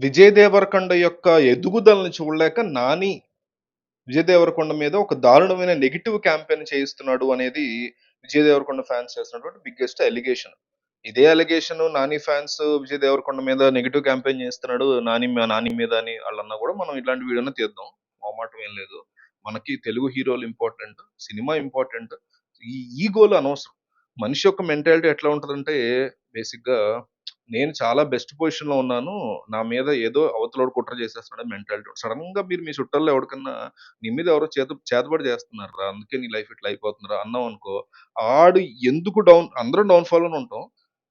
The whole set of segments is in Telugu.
విజయ్ దేవరకొండ యొక్క ఎదుగుదలని చూడలేక 'నాని' విజయ్ దేవరకొండ మీద ఒక దారుణమైన నెగెటివ్ క్యాంపెయిన్ చేయిస్తున్నాడు అనేది విజయ్ దేవరకొండ ఫ్యాన్స్ చేస్తున్నటువంటి బిగ్గెస్ట్ అలిగేషన్. ఇదే అలిగేషన్ 'నాని' ఫ్యాన్స్ విజయ్ దేవరకొండ మీద నెగెటివ్ క్యాంపెయిన్ చేస్తున్నాడు. 'నాని' మీద అని ఆళ్ళన్నా గూడా మనం ఇట్లాంటి వీడియోనే తీద్దాం. మొహమాటం ఏం లేదు. మనకి తెలుగు హీరోలు ఇంపార్టెంట్. Cinema important. ఈ ఈగోలు అనవసరం. మనిషి యొక్క మెంటాలిటీ ఎట్లా ఉంటదంటే బేసిక్‌గా నేను చాలా బెస్ట్ పొజిషన్‌లో ఉన్నాను. నా మీద ఏదో అవతలోడు కుట్ర చేసేస్తున్నాడని మెంటాలిటీ. సడెన్‌గా మీరు మీ చుట్టాల్లో ఎవడికన్నా నీ మీద ఎవరో చేతబడి చేస్తున్నారురా, అందుకే నీ లైఫ్ ఇట్లా అయిపోతుందిరా అన్నామనుకో, ఆడు ఎందుకు అందరం డౌన్ ఫాల్‌లోనే ఉంటాం.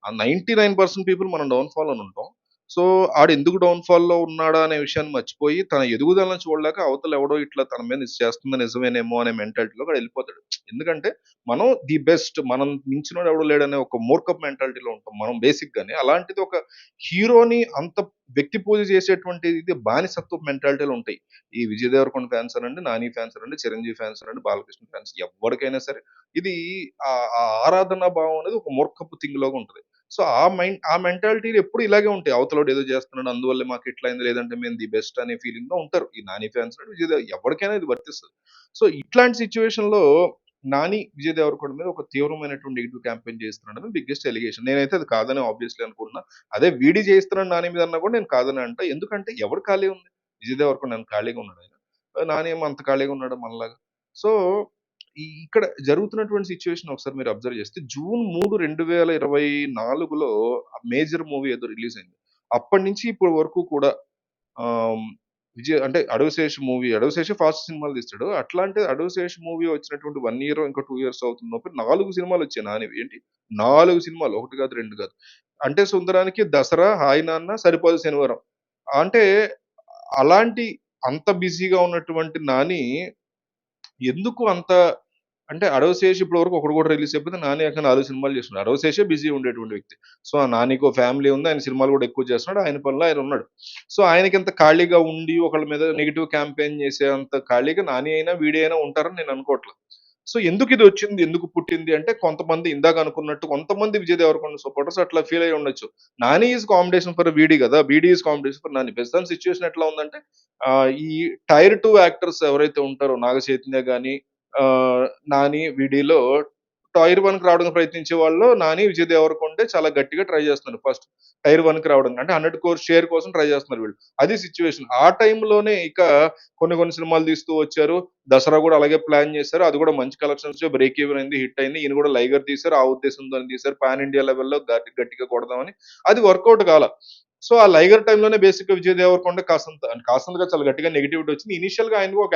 ఆ 99% పీపుల్ మనం డౌన్ ఫాల్‌లోనే ఉంటాం. సో, ఆడెందుకు డౌన్ ఫాల్‌లో ఉన్నాడా అనే విషయాన్ని మర్చిపోయి, తన ఎదుగుదలను చూడలేక అవతల ఎవడో ఇట్లా తన మీద ఇది చేస్తుంది నిజమేనేమో అనే మెంటాలిటీలోకి ఆడెళ్ళిపోతాడు. ఎందుకంటే మనం ది బెస్ట్. మనం మించినోడు ఎవడు లేడనే ఒక మూర్ఖపు మెంటాలిటీలో ఉంటాం మనం బేసిక్‌గానే. అలాంటిది ఒక హీరోని అంత వ్యక్తి పూజ చేసేటువంటి ఇది బానిసత్వపు మెంటాలిటీలు ఉంటాయి. ఈ విజయ్ దేవరకొండ ఫ్యాన్స్ అనండి, నాని ఫ్యాన్స్ అనండి, చిరంజీవి ఫ్యాన్స్ అనండి, బాలకృష్ణ ఫ్యాన్స్ ఎవ్వరికైనా సరే ఇది ఆ ఆరాధనా భావం అనేది ఒక మూర్ఖపు థింగ్ లాగా ఉంటది. సో, ఆ మెంటాలిటీలు ఎప్పుడు ఇలాగే ఉంటాయి. అవతలోడు ఏదో చేస్తున్నాడు అందువల్లే మాకు ఇట్లా అయింది. లేదంటే మేము ది బెస్ట్ అనే ఫీలింగ్‌లో ఉంటారు. ఈ నాని ఫ్యాన్స్ ఎవరికైనా ఇది వర్తిస్తది. సో, ఇట్లాంటి సిట్యుయేషన్‌లో 'నాని' విజయ్ దేవరకొండ మీద ఒక తీవ్రమైనటువంటి నెగెటివ్ క్యాంపెయిన్ చేస్తున్నాడని బిగ్గెస్ట్ అలిగేషన్. నేనైతే అది కాదని ఆబ్వియస్‌లీ అనుకుంటున్నా. అదే వీడి చేయిస్తున్నాడు 'నాని' మీద అన్నా కూడా నేను కాదని అంటా. ఎందుకంటే ఎవడు ఖాళీ ఉంది? విజయ్ దేవరకొండ ఏమన్నా ఖాళీగా ఉన్నాడాయన? 'నాని' ఏమో అంత ఖాళీగా ఉన్నాడా మనలాగా? సో, ఇక్కడ జరుగుతున్నటువంటి సిట్యుయేషన్ ఒకసారి మీరు అబ్జర్వ్ చేస్తే జూన్ 3, 2024లో మేజర్ మూవీ ఏదో రిలీజ్ అయింది. అప్పటినుంచి ఇప్పటి వరకు కూడా ఆహ్, అంటే 'అడవిశేష్' మూవీ 'అడవిశేషే' ఫాస్ట్ సినిమాలు తీస్తాడు. అట్లాంటి 'అడవిశేష్' మూవీ వచ్చినటువంటి 1 ఇయరో, ఇంకో 2 ఇయర్స్ అవుతున్నప్పుడు 4 సినిమాలొచ్చాయి నానివి. ఏంటి 4 సినిమాలు. 1 కాదు, 2 కాదు. అంటే 'సుందరానికి' 'దసరా', 'హాయ్ నాన్న', 'సరిపోదు శనివారం'. అంటే అలాంటి అంత బిజీగా ఉన్నటువంటి 'నాని' ఎందుకు అంత అంటే 'అడవిశేష్' ఇప్పటి వరకు ఒకటి కూడా రిలీజ్ చేయకపోతే 'నాని' ఏకంగా 4 సినిమాలు చేస్తున్నాడు. 'అడవిశేషే' బిజీ ఉండేటువంటి వ్యక్తి. సో, ఆ 'నాని'కో ఫ్యామిలీ ఉంది. ఆయన సినిమాలు కూడా ఎక్కువ చేస్తున్నాడు. ఆయన పనిలో ఆయన ఉన్నాడు. సో, ఆయనకింత ఖాళీగా ఉండి ఒకళ్ళ మీద నెగెటివ్ క్యాంపెయిన్ చేసేంత ఖాళీగా 'నాని' అయినా, వీడి అయినా ఉంటారని నేను అనుకోవట్ల. సో, ఎందుకిదొచ్చింది? ఎందుకు పుట్టింది అంటే కొంతమంది ఇందాక అనుకున్నట్టు కొంతమంది విజయ్ దేవరకొండ సపోర్టర్స్ అట్లా ఫీల్ అయ్యి ఉండొచ్చు. 'నాని ఈస్ కాంపిటీషన్ ఫర్ వీడి' గదా! 'వీడి ఈస్ కాంపిటీషన్ ఫర్ నాని.' ప్రస్తుతం సిట్యుయేషన్ ఎట్లా ఉందంటే ఈ టైర్ 2 యాక్టర్స్ ఎవరైతే ఉంటారో 'నాగ చైతన్య' గాని, 'నాని', 'వీడిలో' టైర్ 1కి రావడానికి ప్రయత్నించే వాళ్ళలో 'నాని', 'విజయ్ దేవరకొండే' చాలా గట్టిగా ట్రై చేస్తున్నారు ఫస్ట్. టైర్ 1కి రావడానికి. అంటే 100 కోర్ షేర్ కోసం ట్రై చేస్తున్నారు వీళ్ళు. అది సిట్యుయేషన్. ఆ టైంలోనే ఇక కొన్ని కొన్ని సినిమాలు తీస్తూ వచ్చారు. 'దసరా' గూడా అలాగే ప్లాన్ చేశారు. అది గూడా మంచి కలెక్షన్స్ బ్రేక్ ఈవెన్ అయింది. హిట్ అయింది. ఈయన గూడా 'లైగర్' తీశారు. ఆ ఉద్దేశంతోనే తీశారు. పాన్ ఇండియా లెవెల్‌లో గట్టిగా కొడదామని. అది వర్కౌట్ కాలా. సో, ఆ 'లైగర్' టైంలోనే బేసిక్‌గా విజయ్ దేవరకొండ కాస్తంతగా చాలా గట్టిగా నెగెటివిటీ వచ్చింది. ఇనీషియల్‌గా ఆయనకు ఒక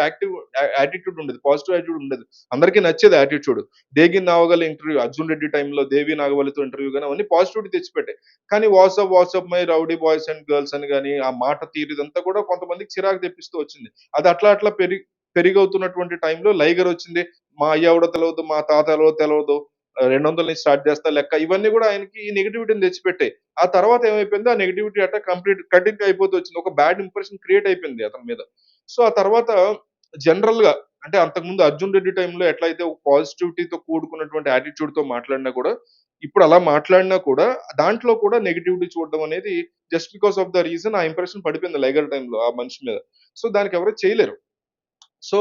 యాటిట్యూడ్ ఉండేది. పాజిటివ్ యాటిట్యూడ్ ఉండేది. అందరికీ నచ్చేది యాటిట్యూడ్. 'దేగి నావగల్' ఇంటర్వ్యూ 'అర్జున్ రెడ్డి' టైంలో 'దేవి నాగవల్లి'తో ఇంటర్వ్యూ గాని అవన్నీ పాజిటివిటీ తెచ్చిపెట్టాయి. కానీ WhatsApp my rowdy boys and girls అని గాని, ఆ మాట తీరు ఇదంతా కూడా కొంతమందికి చిరాకు తెప్పిస్తూ వచ్చింది. అది అట్లా అట్లా పెరిగవుతున్నటువంటి టైంలో 'లైగర్' వచ్చింది. మా అయ్య ఎవడో తెలవదు, మా తాత ఎవరో తెలవదు. 200 నుంచి స్టార్ట్ చేస్తా లెక్క. ఇవన్నీ కూడా ఆయనకి నెగటివిటీని తెచ్చిపెట్టాయి. ఆ తర్వాత ఏమైపోయింది, ఆ నెగటివిటీ అట్లా కంటిన్యూ అయిపోతూ వచ్చింది. ఒక బ్యాడ్ ఇంప్రెషన్ క్రియేట్ అయిపోయింది అతని మీద. సో, ఆ తర్వాత జనరల్‌గా అంటే అంతకుముందు 'అర్జున్ రెడ్డి' టైంలో ఎట్లయితే ఒక పాజిటివిటీతో కూడుకున్నటువంటి యాటిట్యూడ్‌తో మాట్లాడినా కూడా, ఇప్పుడు అలా మాట్లాడినా కూడా దాంట్లో కూడా నెగటివిటీ చూడడం అనేది just because of the reason ఆ ఇంప్రెషన్ పడిపోయింది 'లైగర్' టైంలో ఆ మనిషి మీద. సో, దానికి ఎవరు చేయలేరు. సో,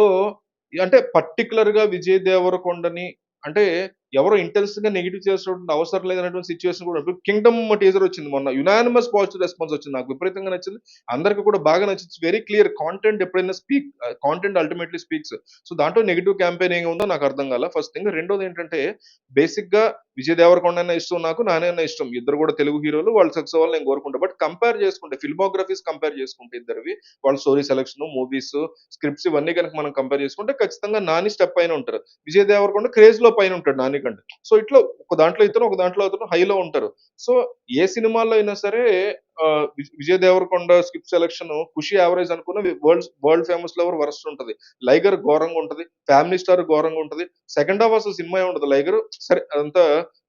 అంటే పర్టిక్యులర్‌గా విజయ్ దేవరకొండని అంటే ఎవరో ఇంటెన్స్‌గా నెగెటివ్ చేసినటువంటి అవసరం లేదన్నటువంటి సిట్యుయేషన్ కూడా ఇప్పుడు 'కింగ్డమ్' టీజర్ వచ్చింది మొన్న. యునానిమస్ పాజిటివ్ రెస్పాన్స్ వచ్చింది. నాకు విపరీతంగా నచ్చింది. అందరికి కూడా బాగా నచ్చింది. ఇట్స్ వెరీ క్లియర్ కాంటెంట్ ఎప్పుడైనా కాంటెంట్ అల్టిమేట్‌లీ స్పీక్స్. సో, దాంట్లో నెగెటివ్ క్యాంపెయిన్ ఏమి ఉందో నాకు అర్థం కాలా ఫస్ట్ థింగ్. రెండోదేంటంటే బేసిక్‌గా విజయ్ దేవరకొండ అన్న ఇష్టం నాకు, నాని అన్న ఇష్టం. ఇద్దరు కూడా తెలుగు హీరోలు. వాళ్ళు సక్సెస్ అవ్వాలని నేను కోరుకుంటా. బట్ కంపేర్ చేసుకుంటే ఫిల్మోగ్రఫీస్ కంపేర్ చేసుకుంటే ఇద్దరివి వాళ్ళ స్టోరీ సెలక్షన్, మూవీస్, స్క్రిప్ట్స్ ఇవన్నీ గనుక మనం కంపేర్ చేసుకుంటే ఖచ్చితంగా నాని స్టెప్ పైన ఉంటారు. విజయ్ దేవరకొండ క్రేజ్‌లో పైన ఉంటాడు నాని కంటే. సో, ఇట్లా ఒక దాంట్లో ఇతను, ఒక దాంట్లో అతను హైలో ఉంటారు. సో, ఏ సినిమాలో అయినా సరే విజయ్ దేవరకొండ స్క్రిప్ట్ సెలక్షన్ 'ఖుషి' యావరేజ్ అనుకున్న world world famous lover worst ఉంటది. 'లైగర్' ఘోరంగా ఉంటది. 'ఫ్యామిలీ స్టార్' ఘోరంగా ఉంటది. సెకండ్ హాఫ్ అసలు సినిమాయే ఉండదు 'లైగర్'. సరే అదంతా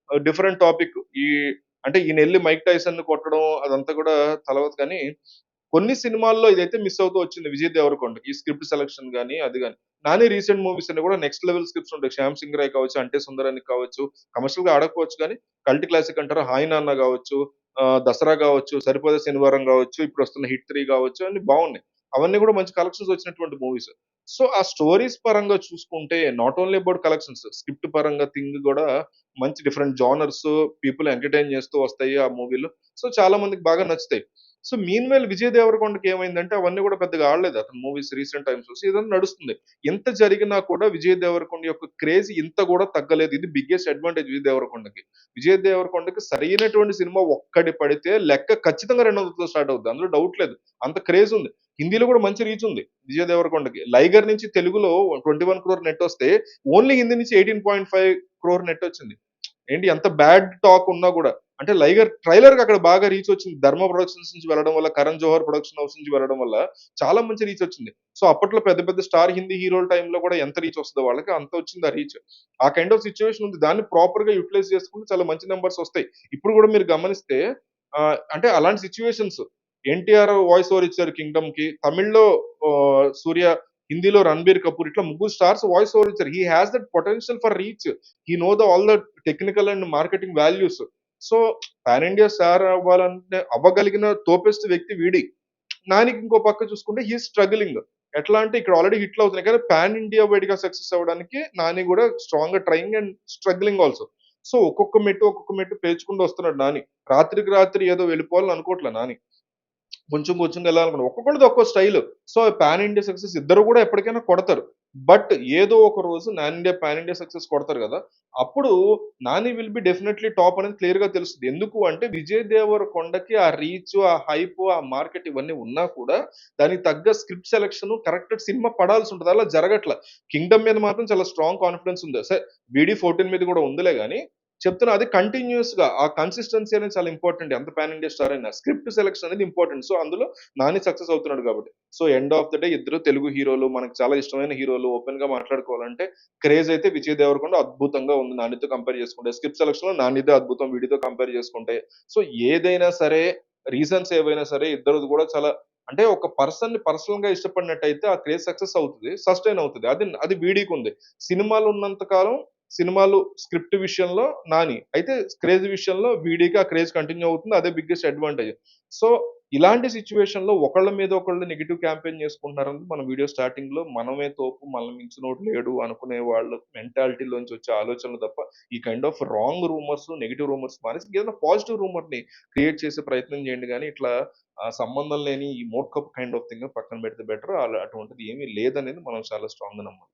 డిఫరెంట్ టాపిక్. అంటే ఈయనెళ్లి 'మైక్ టైసన్‌ని' కొట్టడం అదంతా కూడా తర్వాత కానీ కొన్ని సినిమాల్లో ఇదైతే మిస్ అవుతూ వచ్చింది విజయ్ దేవరకొండకి. ఈ స్క్రిప్ట్ సెలక్షన్ గాని, అది గాని. నాని రీసెంట్ మూవీస్ అన్ని కూడా నెక్స్ట్ లెవెల్ స్క్రిప్ట్స్ ఉంటాయి. 'శ్యామ్ సింగ్ రాయ్' కావచ్చు, 'అంటే సుందరానికి' కావచ్చు, కమర్షియల్‌గా ఆడకపోవచ్చు కానీ, కల్ట్ క్లాసిక్ అంటారు. 'హాయ్ నాన్న' కావచ్చు, దసరా గావచ్చు, 'సరిపోదే శనివారం' గావచ్చు, ఇప్పుడొస్తున్న 'హిట్ 3' గావచ్చు అన్నీ బావున్నాయి. అవన్నీ గూడా మంచి కలెక్షన్స్ వచ్చినటువంటి మూవీస్. సో, ఆ స్టోరీస్ పరంగా చూసుకుంటే not only about collections. Script పరంగా థింగ్ గూడా మంచి డిఫరెంట్ జోనర్స్ పీపుల్ ఎంటర్‌టైన్ చేస్తూ వస్తాయి ఆ మూవీలో. సో, చాలా మందికి బాగా నచ్చుతాయి. సో, మీన్‌వైల్ 'విజయ్ దేవరకొండకి' ఏమైందంటే అవన్నీ గూడా పెద్దగా ఆడలేదు అతని మూవీస్ రీసెంట్ టైమ్స్‌లో. సో, ఇదంతా నడుస్తుంది. ఎంత జరిగినా కూడా 'విజయ్ దేవరకొండ' యొక్క క్రేజ్ ఇంత గూడా తగ్గలేదు. ఇది బిగ్గెస్ట్ అడ్వాంటేజ్ 'విజయ్ దేవరకొండకి'. 'విజయ్ దేవరకొండకి' సరైనటువంటి సినిమా ఒక్కటి పడితే లెక్క ఖచ్చితంగా 200తో స్టార్ట్ అవుద్ది. అందులో డౌట్ లేదు. అంత క్రేజ్ ఉంది. హిందీలో గూడా మంచి రీచ్ ఉంది 'విజయ్ దేవరకొండకి'. 'లైగర్' నుంచి తెలుగులో 21 క్రోర్ నెట్ వస్తే ఓన్లీ హిందీ నుంచి 18.5 క్రోర్ నెట్ వచ్చింది. ఏంటి ఎంత బ్యాడ్ టాక్ ఉన్నా గూడా. అంటే 'లైగర్' ట్రైలర్‌కి అక్కడ బాగా రీచ్ వచ్చింది. 'ధర్మ ప్రొడక్షన్స్' నుంచి వెళ్ళడం వల్ల, 'కరణ్ జోహర్ ప్రొడక్షన్ హౌస్' నుంచి వెళ్ళడం వల్ల చాలా మంచి రీచ్ వచ్చింది. సో, అప్పట్లో పెద్ద పెద్ద స్టార్ హిందీ హీరోల టైమ్‌లో గూడా ఎంత రీచ్ వస్తదో వాళ్ళకి అంత వచ్చింది ఆ రీచ్. ఆ కైండ్ ఆఫ్ సిట్యుయేషన్ ఉంది. దాన్ని ప్రాపర్‌గా యుటిలైజ్ చేసుకుంటే చాలా మంచి నంబర్స్ వస్తాయి. ఇప్పుడు గూడా మీరు గమనిస్తే అంటే అలాంటి సిట్యుయేషన్స్ 'ఎన్టీఆర్' వాయిస్ ఓవర్ ఇచ్చారు 'కింగ్డమ్‌కి'. తమిళ్‌లో 'సూర్య', హిందీలో 'రణబీర్ కపూర్' ఇట్లా ముగ్గురు స్టార్స్ వాయిస్ ఓవర్ ఇచ్చారు. He has that potential for reach. He know all the technical and marketing values. So, pan India star అవ్వాలంటే అవ్వగలిగిన తోపెస్ట్ వ్యక్తి వీడి. నానికి ఇంకో పక్క చూసుకుంటే హి ఈస్ స్ట్రగలింగ్. ఎట్లా అంటే ఇక్కడ ఆల్రెడీ హిట్లు అవుతున్నాయి. కానీ పాన్ ఇండియా వైడ్‌గా సక్సెస్ అవ్వడానికి నాని గూడా స్ట్రాంగ్‌గా trying and struggling also. So, ఒక్కొక్క మెట్టు పేర్చుకుంటూ వస్తున్నాడు నాని. రాత్రికి రాత్రి ఏదో వెళ్ళిపోవాలని అనుకోవట్లే నాని. కొంచెం కొంచెంగా ఎళ్ళాలనుకున్నా. ఒక్కొక్కళ్ళది ఒక్కో style. So, pan India success ఇద్దరు గూడా ఎప్పటికైనా కొడతారు. బట్ ఏదో ఒక రోజు పాన్ ఇండియా సక్సెస్ కొడతారు గదా! అప్పుడు 'Nani will be definitely top' అనేది క్లియర్‌గా తెలుస్తది. ఎందుకు అంటే 'విజయ్ దేవరకొండకి' ఆ రీచు, ఆ హైపు, ఆ మార్కెట్ ఇవన్నీ ఉన్నా కూడా దానికి తగ్గ స్క్రిప్ట్ సెలక్షను కరెక్ట్ సినిమా పడాల్సుంటది. అలా జరగట్ల. 'కింగ్డమ్' మీద మాత్రం చాలా స్ట్రాంగ్ కాన్ఫిడెన్స్ ఉంది. 'వీడీ 14' మీద గూడా ఉందిలే గానీ చెప్తున్నా అది కంటిన్యూయస్‌గా ఆ కన్సిస్టెన్సీ అనేది చాలా ఇంపార్టెంట్. ఎంత పాన్ ఇండియా స్టార్ అయినా. స్క్రిప్ట్ సెలక్షన్ అనేది ఇంపార్టెంట్. సో, అందులో నాని సక్సెస్ అవుతున్నాడు కాబట్టి. So, end of the day ఇద్దరు తెలుగు హీరోలు. మనకు చాలా ఇష్టమైన హీరోలు. ఓపెన్‌గా మాట్లాడుకోవాలంటే క్రేజ్ అయితే విజయ్ దేవరకొండ అద్భుతంగా ఉంది నానితో కంపేర్ చేసుకుంటే. స్క్రిప్ట్ సెలక్షన్‌లో నానిదే అద్భుతం వీడితో కంపేర్ చేసుకుంటే. సో, ఏదైనా సరే రీజన్స్ ఏవైనా సరే ఇద్దరిది కూడా చాలా అంటే ఒక పర్సన్‌ని పర్సనల్‌గా ఇష్టపడినట్టయితే ఆ క్రేజ్ సక్సెస్ అవుతది. సస్టైన్ అవుతది. అది వీడికుంది. సినిమాలు ఉన్నంత కాలం సినిమాలు స్క్రిప్ట్ విషయంలో నాని. అయితే క్రేజ్ విషయంలో వీడికి ఆ క్రేజ్ కంటిన్యూ అవుతుంది. అదే బిగ్గెస్ట్ అడ్వాంటేజ్. సో, ఇలాంటి సిట్యుయేషన్‌లో ఒకళ్ళ మీద ఒకళ్ళు నెగెటివ్ క్యాంపెయిన్ చేసుకుంటున్నారని మన వీడియో స్టార్టింగ్‌లో మనమే తోపు మనల్ని మించినోడు లేడు అనుకునే వాళ్ళ మెంటాలిటీలోంచి వచ్చే ఆలోచనలు తప్ప, ఈ kind of wrong rumours, negative rumours మానేసి ఇంకేదైనా పాజిటివ్ రూమర్‌ని క్రియేట్ చేసే ప్రయత్నం చేయండి గానీ, ఇట్లా సంబంధం లేని ఈ మూర్ఖపు కైండ్ ఆఫ్ థింగ్ పక్కన పెడితే బెటర్. అటువంటిది ఏమీ లేదనేది మనం చాలా స్ట్రాంగ్‌గా నమ్మాలి.